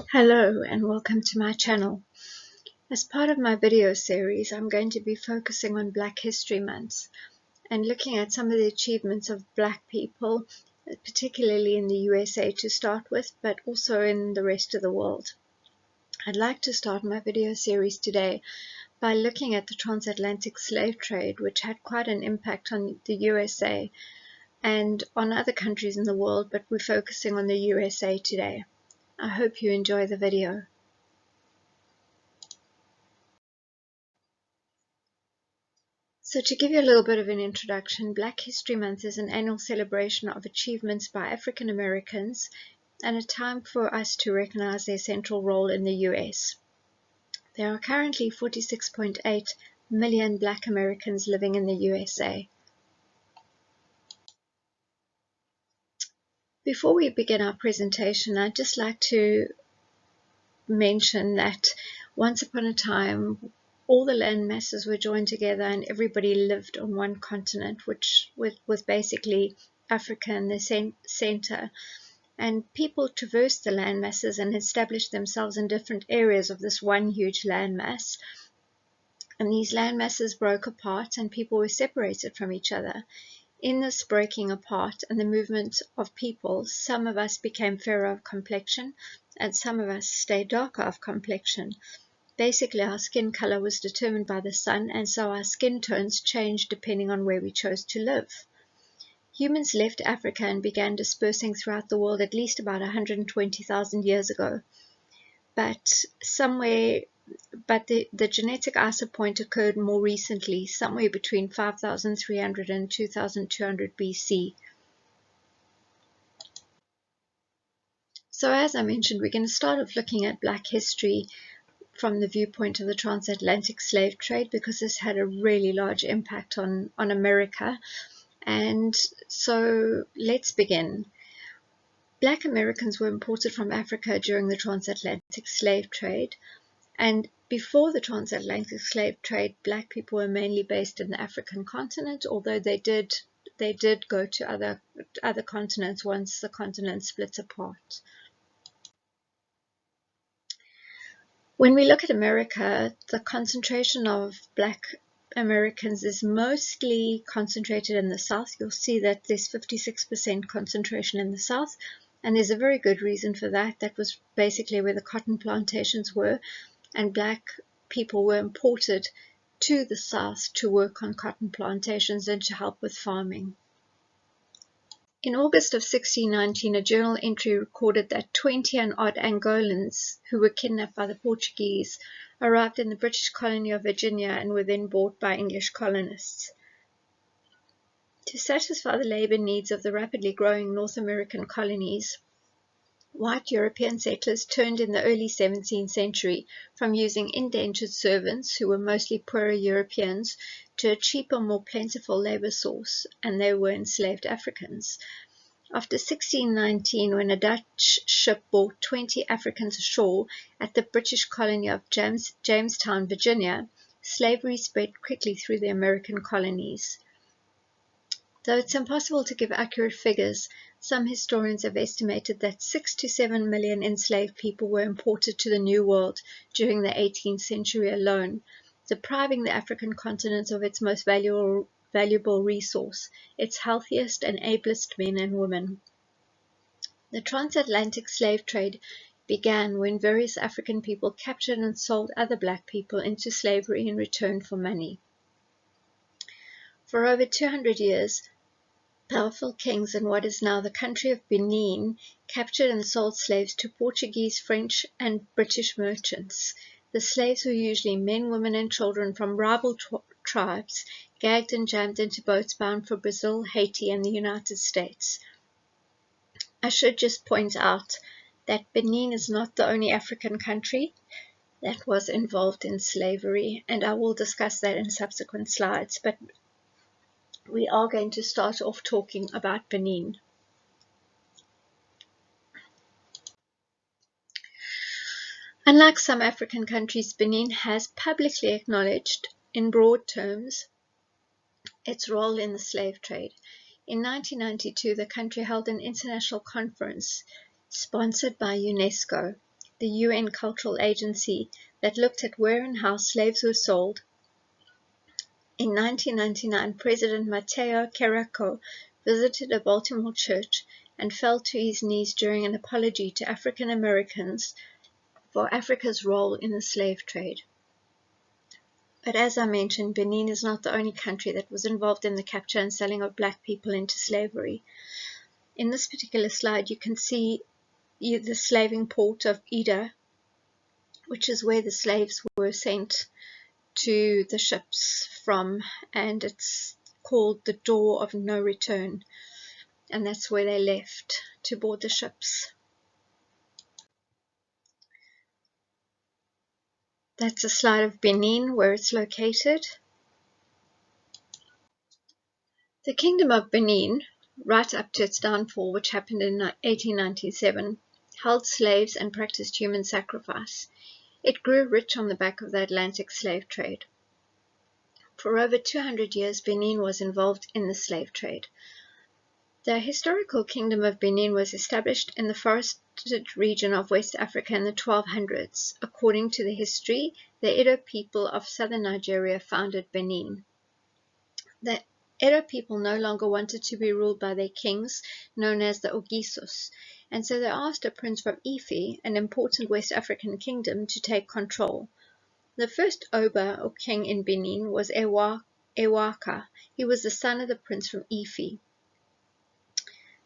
Hello and welcome to my channel. As part of my video series, I'm going to be focusing on Black History Month and looking at some of the achievements of Black people, particularly in the USA to start with, but also in the rest of the world. I'd like to start my video series today by looking at the transatlantic slave trade, which had quite an impact on the USA and on other countries in the world, but we're focusing on the USA today. I hope you enjoy the video. So to give you a little bit of an introduction, Black History Month is an annual celebration of achievements by African Americans and a time for us to recognize their central role in the US. There are currently 46.8 million Black Americans living in the USA. Before we begin our presentation, I'd just like to mention that once upon a time, all the land masses were joined together and everybody lived on one continent, which was basically Africa in the center. And people traversed the land masses and established themselves in different areas of this one huge land mass. And these land masses broke apart and people were separated from each other. In this breaking apart and the movement of people, some of us became fairer of complexion and some of us stayed darker of complexion. Basically, our skin color was determined by the sun, and so our skin tones changed depending on where we chose to live. Humans left Africa and began dispersing throughout the world at least about 120,000 years ago. But the genetic isopoint point occurred more recently, somewhere between 5,300 and 2,200 BC. So as I mentioned, we're going to start off looking at Black history from the viewpoint of the transatlantic slave trade, because this had a really large impact on America. And so let's begin. Black Americans were imported from Africa during the transatlantic slave trade, and before the transatlantic slave trade, Black people were mainly based in the African continent, although they did go to other continents once the continent split apart. When we look at America, the concentration of Black Americans is mostly concentrated in the South. You'll see that there's 56% concentration in the South, and there's a very good reason for that. That was basically where the cotton plantations were, and Black people were imported to the South to work on cotton plantations and to help with farming. In August of 1619, a journal entry recorded that 20 and odd Angolans who were kidnapped by the Portuguese arrived in the British colony of Virginia and were then bought by English colonists. To satisfy the labor needs of the rapidly growing North American colonies, white European settlers turned in the early 17th century from using indentured servants, who were mostly poorer Europeans, to a cheaper, more plentiful labor source, and they were enslaved Africans. After 1619, when a Dutch ship brought 20 Africans ashore at the British colony of Jamestown, Virginia, slavery spread quickly through the American colonies. Though it's impossible to give accurate figures, some historians have estimated that 6 to 7 million enslaved people were imported to the New World during the 18th century alone, depriving the African continent of its most valuable resource, its healthiest and ablest men and women. The transatlantic slave trade began when various African people captured and sold other Black people into slavery in return for money. For over 200 years, powerful kings in what is now the country of Benin captured and sold slaves to Portuguese, French, and British merchants. The slaves were usually men, women, and children from rival tribes, gagged and jammed into boats bound for Brazil, Haiti, and the United States. I should just point out that Benin is not the only African country that was involved in slavery, and I will discuss that in subsequent slides, but we are going to start off talking about Benin. Unlike some African countries, Benin has publicly acknowledged, in broad terms, its role in the slave trade. In 1992, the country held an international conference sponsored by UNESCO the UN cultural agency that looked at where and how slaves were sold, in 1999, President Mateo Caraco visited a Baltimore church and fell to his knees during an apology to African Americans for Africa's role in the slave trade. But as I mentioned, Benin is not the only country that was involved in the capture and selling of black people into slavery. In this particular slide, you can see the slaving port of Ida, which is where the slaves were sent to the ships from, and it's called the door of no return, and that's where they left to board the ships. That's a slide of Benin, where it's located. The Kingdom of Benin, right up to its downfall, which happened in 1897, held slaves and practiced human sacrifice. It grew rich on the back of the Atlantic slave trade. For over 200 years, Benin was involved in the slave trade. The historical Kingdom of Benin was established in the forested region of West Africa in the 1200s. According to the history, the Edo people of southern Nigeria founded Benin. The Edo people no longer wanted to be ruled by their kings, known as the Ogisos, and so they asked a prince from Ife, an important West African kingdom, to take control. The first Oba, or king in Benin, was Ewaka. He was the son of the prince from Ife.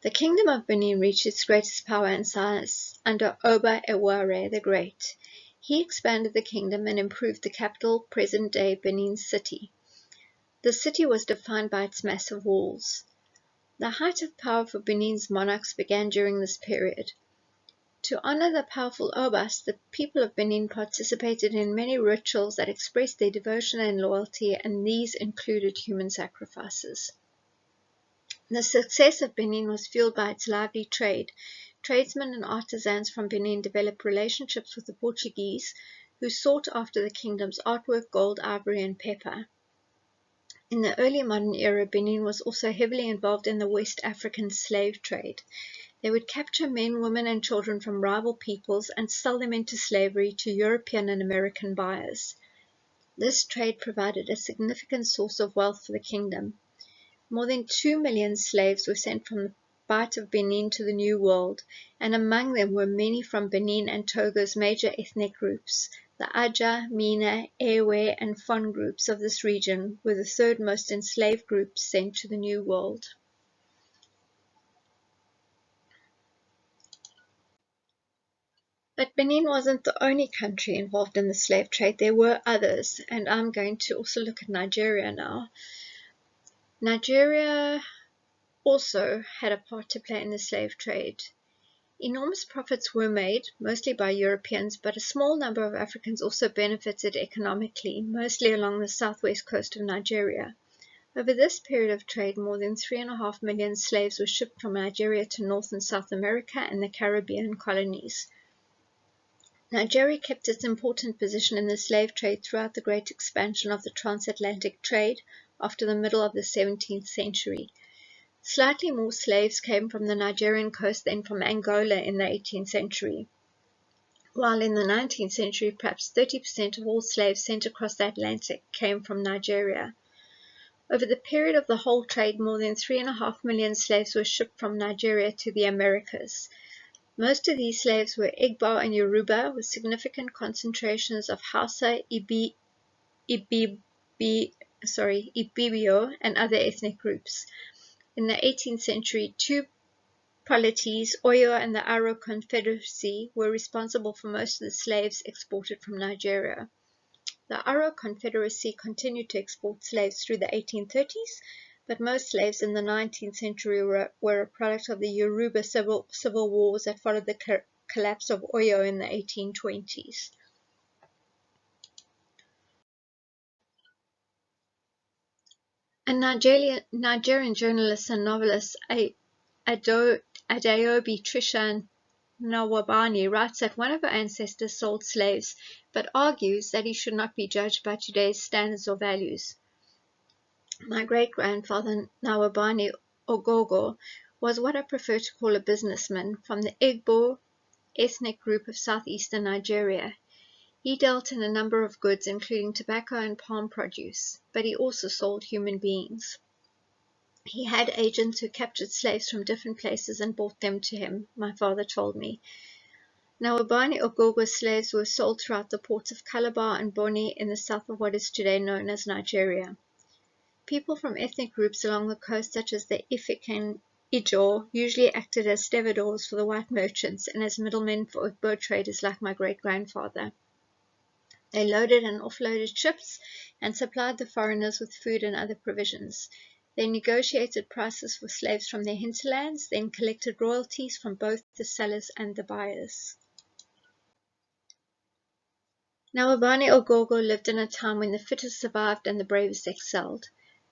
The Kingdom of Benin reached its greatest power and size under Oba Eware the Great. He expanded the kingdom and improved the capital, present-day Benin City. The city was defined by its massive walls. The height of power for Benin's monarchs began during this period. To honor the powerful Obas, the people of Benin participated in many rituals that expressed their devotion and loyalty, and these included human sacrifices. The success of Benin was fueled by its lively trade. Tradesmen and artisans from Benin developed relationships with the Portuguese, who sought after the kingdom's artwork, gold, ivory, and pepper. In the early modern era, Benin was also heavily involved in the West African slave trade. They would capture men, women, and children from rival peoples and sell them into slavery to European and American buyers. This trade provided a significant source of wealth for the kingdom. More than 2 million slaves were sent from the Bight of Benin to the New World, and among them were many from Benin and Togo's major ethnic groups. The Aja, Mina, Ewe, and Fon groups of this region were the third most enslaved groups sent to the New World. But Benin wasn't the only country involved in the slave trade. There were others, and I'm going to also look at Nigeria now. Nigeria also had a part to play in the slave trade. Enormous profits were made, mostly by Europeans, but a small number of Africans also benefited economically, mostly along the southwest coast of Nigeria. Over this period of trade, more than 3.5 million slaves were shipped from Nigeria to North and South America and the Caribbean colonies. Nigeria kept its important position in the slave trade throughout the great expansion of the transatlantic trade after the middle of the 17th century. Slightly more slaves came from the Nigerian coast than from Angola in the 18th century, while in the 19th century perhaps 30% of all slaves sent across the Atlantic came from Nigeria. Over the period of the whole trade, more than 3.5 million slaves were shipped from Nigeria to the Americas. Most of these slaves were Igbo and Yoruba, with significant concentrations of Hausa, Ibibio, and other ethnic groups. In the 18th century, two polities, Oyo and the Aro Confederacy, were responsible for most of the slaves exported from Nigeria. The Aro Confederacy continued to export slaves through the 1830s, but most slaves in the 19th century were a product of the Yoruba civil wars that followed the collapse of Oyo in the 1820s. A Nigerian journalist and novelist, Adeobi Trisha Nawabani, writes that one of her ancestors sold slaves, but argues that he should not be judged by today's standards or values. My great-grandfather, Nawabani Ogogo, was what I prefer to call a businessman from the Igbo ethnic group of southeastern Nigeria. He dealt in a number of goods, including tobacco and palm produce, but he also sold human beings. He had agents who captured slaves from different places and brought them to him, my father told me. Now, Obani Ogogo slaves were sold throughout the ports of Calabar and Boni in the south of what is today known as Nigeria. People from ethnic groups along the coast, such as the Ifik and Ijaw, usually acted as stevedores for the white merchants and as middlemen for boat traders like my great-grandfather. They loaded and offloaded ships and supplied the foreigners with food and other provisions. They negotiated prices for slaves from their hinterlands, then collected royalties from both the sellers and the buyers. Now, Obani Ogogo lived in a time when the fittest survived and the bravest excelled.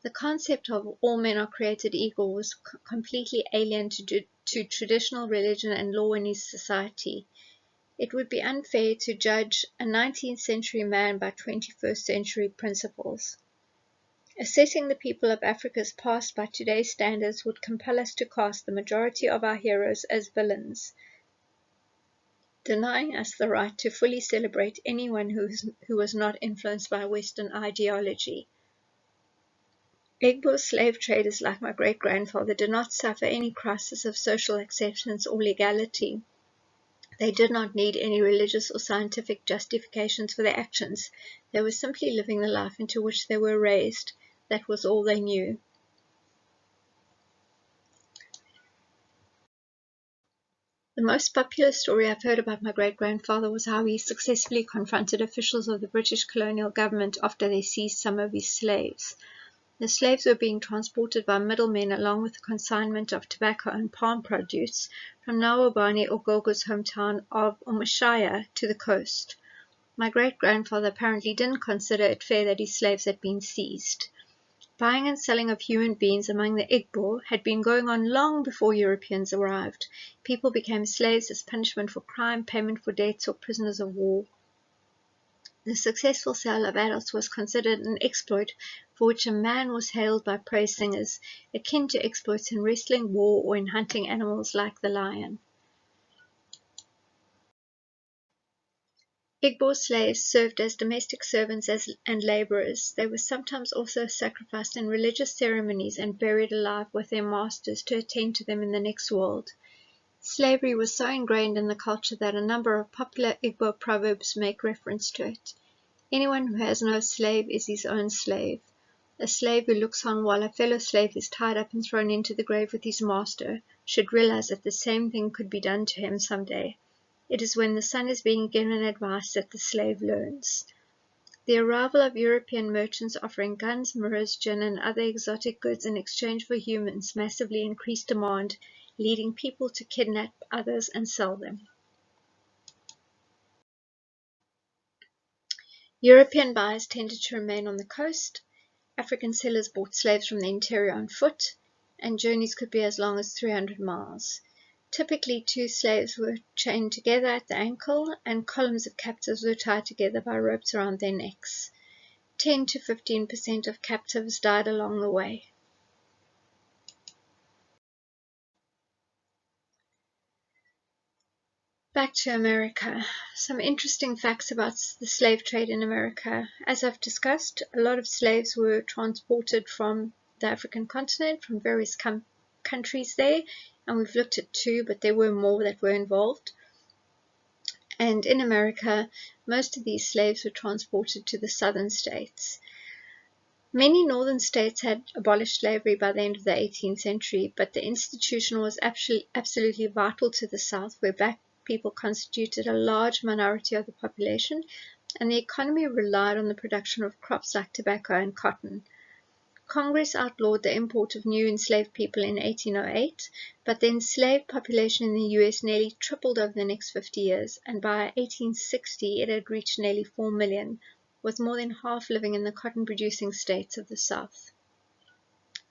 The concept of all men are created equal was completely alien to traditional religion and law in his society. It would be unfair to judge a 19th century man by 21st century principles. Assessing the people of Africa's past by today's standards would compel us to cast the majority of our heroes as villains, denying us the right to fully celebrate anyone who was not influenced by Western ideology. Igbo slave traders like my great-grandfather did not suffer any crisis of social acceptance or legality. They did not need any religious or scientific justifications for their actions. They were simply living the life into which they were raised. That was all they knew. The most popular story I've heard about my great-grandfather was how he successfully confronted officials of the British colonial government after they seized some of his slaves. The slaves were being transported by middlemen along with the consignment of tobacco and palm produce from now Obani Ogogo's hometown of Umushaya to the coast. My great-grandfather apparently didn't consider it fair that his slaves had been seized. Buying and selling of human beings among the Igbo had been going on long before Europeans arrived. People became slaves as punishment for crime, payment for debts, or prisoners of war. The successful sale of adults was considered an exploit for which a man was hailed by praise singers, akin to exploits in wrestling, war, or in hunting animals like the lion. Igbo slaves served as domestic servants and laborers. They were sometimes also sacrificed in religious ceremonies and buried alive with their masters to attend to them in the next world. Slavery was so ingrained in the culture that a number of popular Igbo proverbs make reference to it. Anyone who has no slave is his own slave. A slave who looks on while a fellow slave is tied up and thrown into the grave with his master should realize that the same thing could be done to him someday. It is when the son is being given advice that the slave learns. The arrival of European merchants offering guns, mirrors, gin, and other exotic goods in exchange for humans massively increased demand, leading people to kidnap others and sell them. European buyers tended to remain on the coast. African sellers bought slaves from the interior on foot, and journeys could be as long as 300 miles. Typically, two slaves were chained together at the ankle, and columns of captives were tied together by ropes around their necks. 10 to 15% of captives died along the way. Back to America. Some interesting facts about the slave trade in America. As I've discussed, a lot of slaves were transported from the African continent, from various countries there, and we've looked at two, but there were more that were involved. And in America, most of these slaves were transported to the southern states. Many northern states had abolished slavery by the end of the 18th century, but the institution was absolutely vital to the South, where black people constituted a large minority of the population, and the economy relied on the production of crops like tobacco and cotton. Congress outlawed the import of new enslaved people in 1808, but the enslaved population in the U.S. nearly tripled over the next 50 years, and by 1860 it had reached nearly 4 million, with more than half living in the cotton-producing states of the South.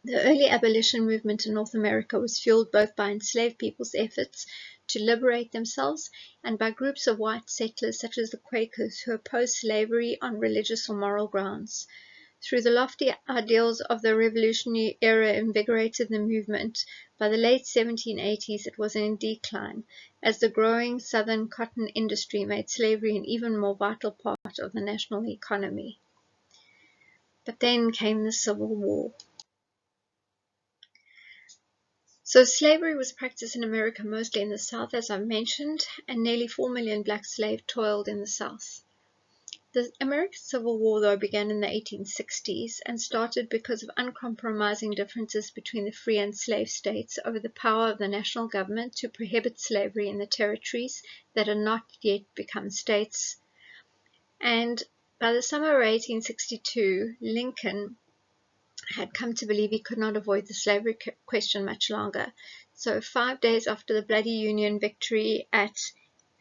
The early abolition movement in North America was fueled both by enslaved people's efforts to liberate themselves and by groups of white settlers such as the Quakers who opposed slavery on religious or moral grounds. Through the lofty ideals of the revolutionary era invigorated the movement, by the late 1780s it was in decline, as the growing southern cotton industry made slavery an even more vital part of the national economy. But then came the Civil War. So slavery was practiced in America mostly in the South, as I've mentioned, and nearly 4 million black slaves toiled in the South. The American Civil War, though, began in the 1860s and started because of uncompromising differences between the free and slave states over the power of the national government to prohibit slavery in the territories that had not yet become states. And by the summer of 1862, Lincoln had come to believe he could not avoid the slavery question much longer. So 5 days after the bloody Union victory at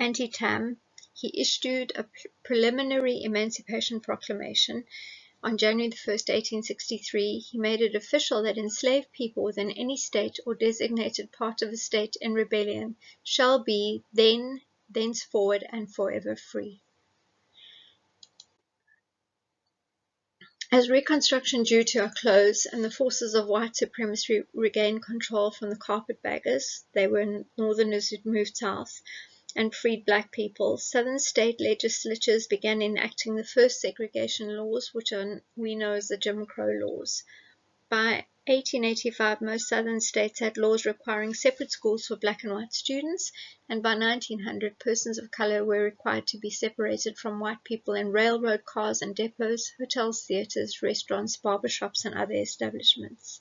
Antietam, he issued a preliminary Emancipation Proclamation. On January 1st, 1863, he made it official that enslaved people within any state or designated part of a state in rebellion shall be thenceforward, and forever free. As Reconstruction drew to a close and the forces of white supremacy regained control from the carpetbaggers, they were Northerners who'd moved south, and freed black people, Southern state legislatures began enacting the first segregation laws, which we know as the Jim Crow laws. By 1885, most Southern states had laws requiring separate schools for black and white students, and by 1900, persons of color were required to be separated from white people in railroad cars and depots, hotels, theaters, restaurants, barbershops, and other establishments.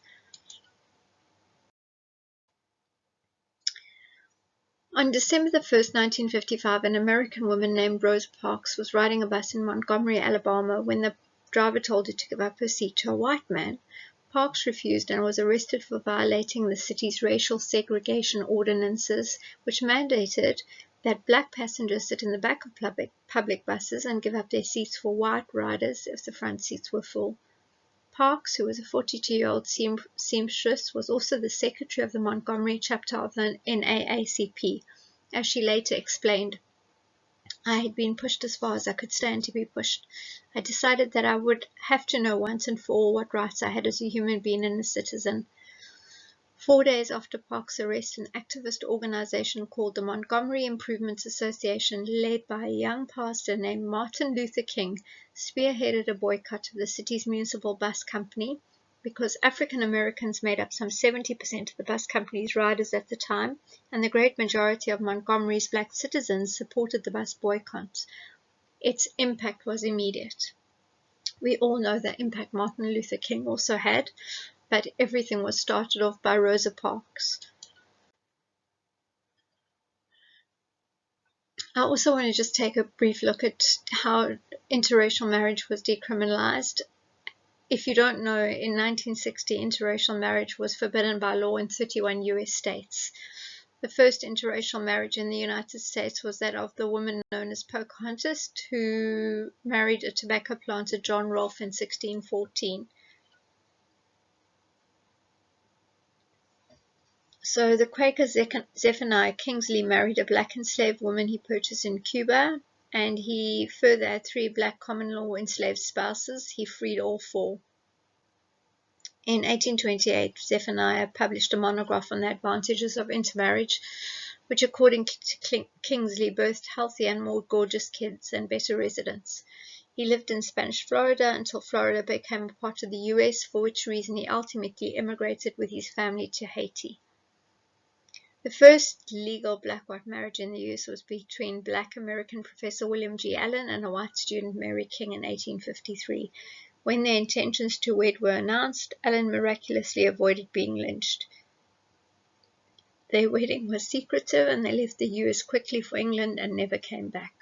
On December 1st, 1955, an American woman named Rosa Parks was riding a bus in Montgomery, Alabama, when the driver told her to give up her seat to a white man. Parks refused and was arrested for violating the city's racial segregation ordinances, which mandated that black passengers sit in the back of public buses and give up their seats for white riders if the front seats were full. Parks, who was a 42-year-old seamstress, was also the secretary of the Montgomery chapter of the NAACP. As she later explained, I had been pushed as far as I could stand to be pushed. I decided that I would have to know once and for all what rights I had as a human being and a citizen. 4 days after Parks' arrest, an activist organization called the Montgomery Improvement Association, led by a young pastor named Martin Luther King, spearheaded a boycott of the city's municipal bus company because African Americans made up some 70% of the bus company's riders at the time, and the great majority of Montgomery's black citizens supported the bus boycott. Its impact was immediate. We all know the impact Martin Luther King also had, but everything was started off by Rosa Parks. I also want to just take a brief look at how interracial marriage was decriminalized. If you don't know, in 1960, interracial marriage was forbidden by law in 31 U.S. states. The first interracial marriage in the United States was that of the woman known as Pocahontas, who married a tobacco planter, John Rolfe, in 1614. So the Quaker Zephaniah Kingsley married a black enslaved woman he purchased in Cuba, and he further had 3 black common law enslaved spouses. He freed all 4. In 1828, Zephaniah published a monograph on the advantages of intermarriage, which according to Kingsley birthed healthier and more gorgeous kids and better residents. He lived in Spanish Florida until Florida became a part of the U.S., for which reason he ultimately immigrated with his family to Haiti. The first legal black-white marriage in the U.S. was between black American professor William G. Allen and a white student, Mary King, in 1853. When their intentions to wed were announced, Allen miraculously avoided being lynched. Their wedding was secretive, and they left the U.S. quickly for England and never came back.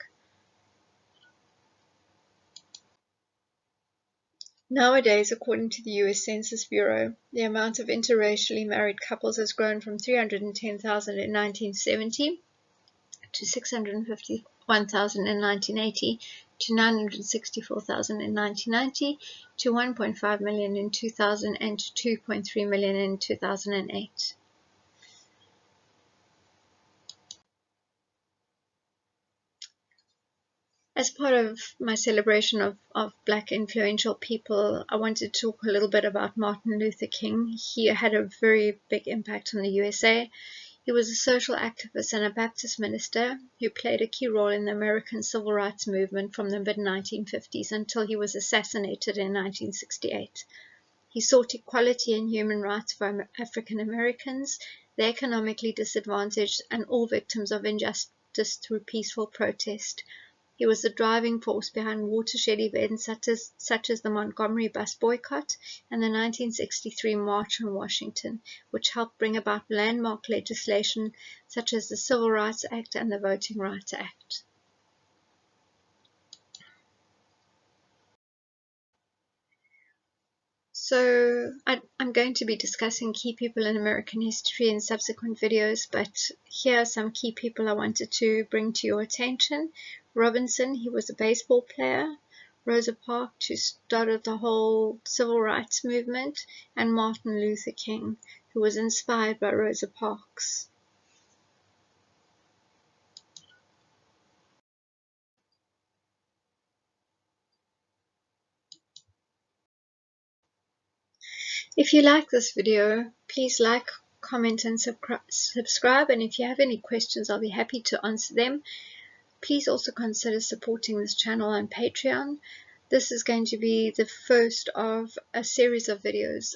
Nowadays, according to the U.S. Census Bureau, the amount of interracially married couples has grown from 310,000 in 1970 to 651,000 in 1980 to 964,000 in 1990 to 1.5 million in 2000 and to 2.3 million in 2008. As part of my celebration of Black influential people, I wanted to talk a little bit about Martin Luther King. He had a very big impact on the USA. He was a social activist and a Baptist minister who played a key role in the American civil rights movement from the mid-1950s until he was assassinated in 1968. He sought equality and human rights for African Americans, the economically disadvantaged, and all victims of injustice through peaceful protest. He was the driving force behind watershed events such as the Montgomery bus boycott and the 1963 March on Washington, which helped bring about landmark legislation such as the Civil Rights Act and the Voting Rights Act. So I'm going to be discussing key people in American history in subsequent videos, but here are some key people I wanted to bring to your attention. Robinson, he was a baseball player. Rosa Parks, who started the whole civil rights movement, and Martin Luther King, who was inspired by Rosa Parks. If you like this video, please like, comment and subscribe, and if you have any questions, I'll be happy to answer them. Please also consider supporting this channel on Patreon. This is going to be the first of a series of videos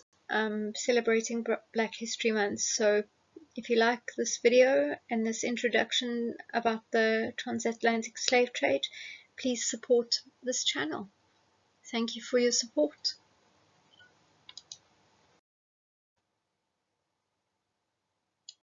celebrating Black History Month. So if you like this video and this introduction about the transatlantic slave trade, please support this channel. Thank you for your support.